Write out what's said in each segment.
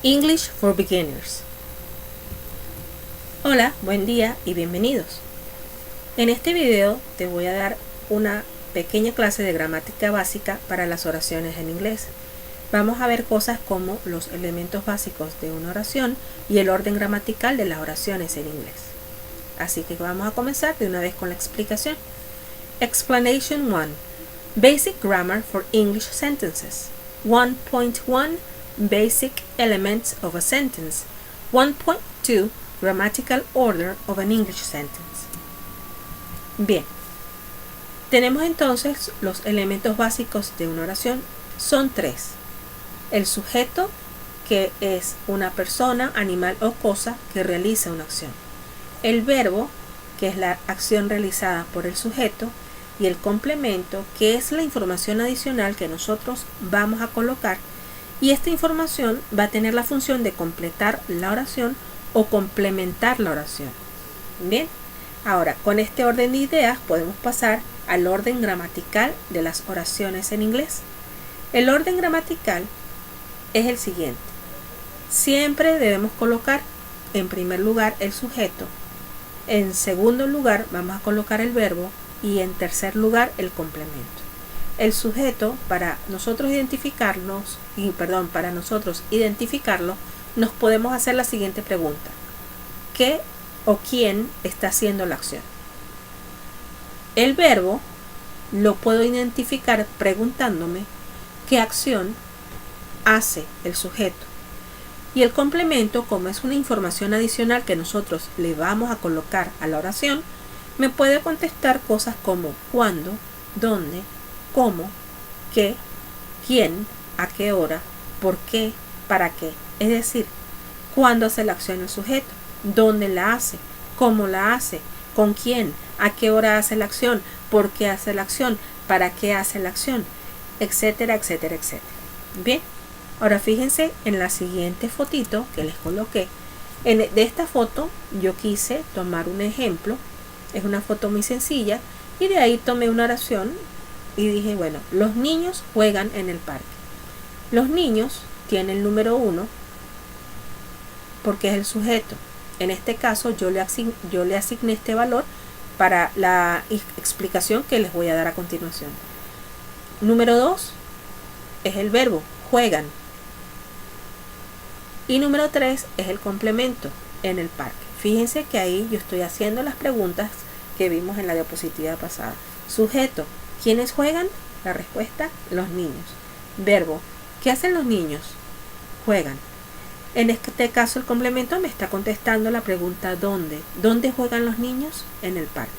English for Beginners. Hola, buen día y bienvenidos. En este video te voy a dar una pequeña clase de gramática básica para las oraciones en inglés. Vamos a ver cosas como los elementos básicos de una oración y el orden gramatical de las oraciones en inglés. Así que vamos a comenzar de una vez con la explicación. Explanation 1. Basic Grammar for English Sentences. 1.1 Basic Elements of a Sentence. 1.2 Grammatical Order of an English Sentence. Bien, tenemos entonces los elementos básicos de una oración. Son tres. El sujeto, que es una persona, animal o cosa que realiza una acción. El verbo, que es la acción realizada por el sujeto. Y el complemento, que es la información adicional que nosotros vamos a colocar, y esta información va a tener la función de completar la oración o complementar la oración. Bien, ahora con este orden de ideas podemos pasar al orden gramatical de las oraciones en inglés. El orden gramatical es el siguiente. Siempre debemos colocar en primer lugar el sujeto, en segundo lugar vamos a colocar el verbo y en tercer lugar el complemento. El sujeto, para nosotros identificarlo, nos podemos hacer la siguiente pregunta: ¿qué o quién está haciendo la acción? El verbo lo puedo identificar preguntándome qué acción hace el sujeto. Y el complemento, como es una información adicional que nosotros le vamos a colocar a la oración, me puede contestar cosas como cuándo, dónde, cómo, qué, quién, a qué hora, por qué, para qué. Es decir, cuándo hace la acción el sujeto, dónde la hace, cómo la hace, con quién, a qué hora hace la acción, por qué hace la acción, para qué hace la acción, etcétera, etcétera, etcétera. Bien, ahora fíjense en la siguiente fotito que les coloqué. De esta foto yo quise tomar un ejemplo. Es una foto muy sencilla y de ahí tomé una oración y dije, bueno, los niños juegan en el parque. Los niños tienen el número 1 porque es el sujeto. En este caso yo le asigné este valor para la explicación que les voy a dar a continuación. Número 2 es el verbo, juegan. Y número 3 es el complemento, en el parque. Fíjense que ahí yo estoy haciendo las preguntas que vimos en la diapositiva pasada. Sujeto, ¿quiénes juegan? La respuesta, los niños. Verbo, ¿qué hacen los niños? Juegan. En este caso el complemento me está contestando la pregunta ¿dónde? ¿Dónde juegan los niños? En el parque.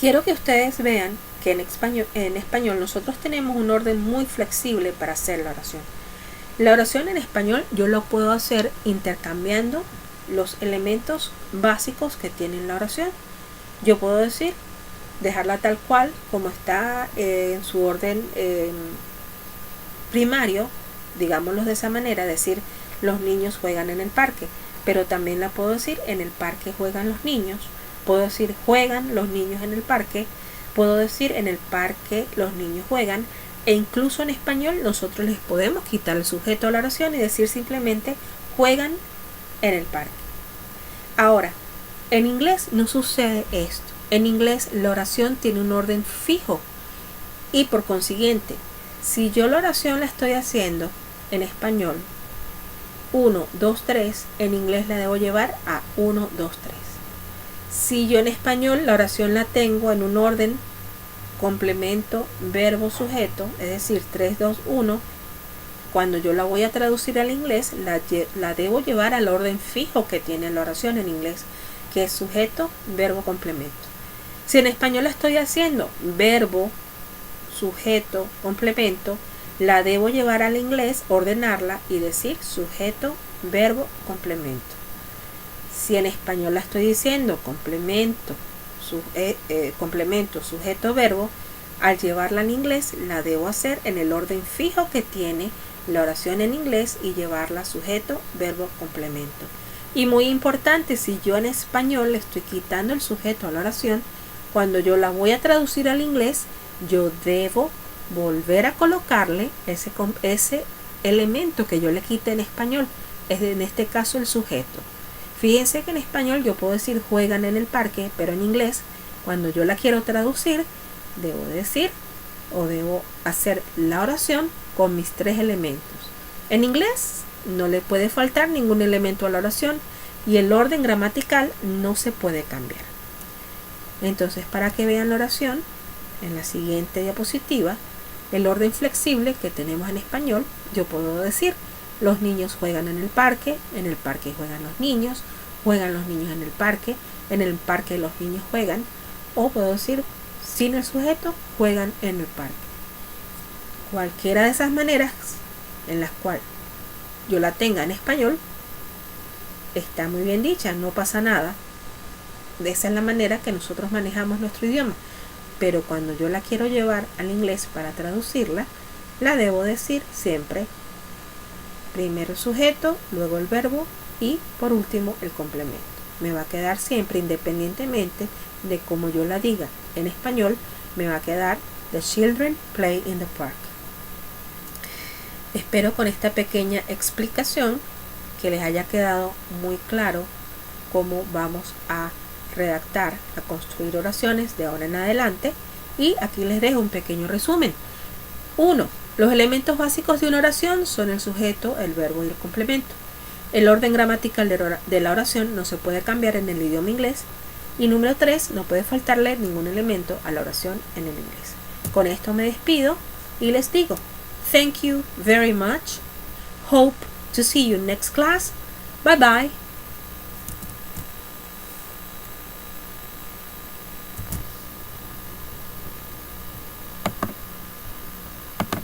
Quiero que ustedes vean que en español nosotros tenemos un orden muy flexible para hacer la oración. La oración en español yo lo puedo hacer intercambiando los elementos básicos que tiene la oración. Yo puedo decir, dejarla tal cual como está en su orden primario, digámoslo de esa manera, decir los niños juegan en el parque, pero también la puedo decir en el parque juegan los niños, puedo decir juegan los niños en el parque, puedo decir en el parque los niños juegan. E incluso en español nosotros les podemos quitar el sujeto a la oración y decir simplemente juegan en el parque. Ahora, en inglés no sucede esto. En inglés la oración tiene un orden fijo y por consiguiente, si yo la oración la estoy haciendo en español 1, 2, 3, en inglés la debo llevar a 1, 2, 3. Si yo en español la oración la tengo en un orden complemento, verbo, sujeto, es decir, 3, 2, 1, cuando yo la voy a traducir al inglés, la debo llevar al orden fijo que tiene la oración en inglés, que es sujeto, verbo, complemento. Si en español la estoy haciendo verbo, sujeto, complemento, la debo llevar al inglés, ordenarla y decir sujeto, verbo, complemento. Si en español la estoy diciendo complemento, sujeto, verbo, al llevarla en inglés la debo hacer en el orden fijo que tiene la oración en inglés y llevarla sujeto, verbo, complemento. Y muy importante, si yo en español le estoy quitando el sujeto a la oración, cuando yo la voy a traducir al inglés, yo debo volver a colocarle ese elemento que yo le quite en español, es en este caso el sujeto. Fíjense que en español yo puedo decir juegan en el parque, pero en inglés, cuando yo la quiero traducir, debo decir o debo hacer la oración con mis 3 elementos. En inglés no le puede faltar ningún elemento a la oración y el orden gramatical no se puede cambiar. Entonces, para que vean la oración, en la siguiente diapositiva, el orden flexible que tenemos en español, yo puedo decir los niños juegan en el parque juegan los niños en el parque los niños juegan, o puedo decir sin el sujeto, juegan en el parque. Cualquiera de esas maneras en las cuales yo la tenga en español, está muy bien dicha, no pasa nada. Esa es la manera que nosotros manejamos nuestro idioma. Pero cuando yo la quiero llevar al inglés para traducirla, la debo decir siempre primero el sujeto, luego el verbo y por último el complemento. Me va a quedar siempre, independientemente de cómo yo la diga en español, me va a quedar The children play in the park. Espero con esta pequeña explicación que les haya quedado muy claro cómo vamos a redactar, a construir oraciones de ahora en adelante. Y aquí les dejo un pequeño resumen. 1. Los elementos básicos de una oración son el sujeto, el verbo y el complemento. El orden gramatical de la oración no se puede cambiar en el idioma inglés. Y número 3, no puede faltarle ningún elemento a la oración en el inglés. Con esto me despido y les digo, thank you very much. Hope to see you next class. Bye bye.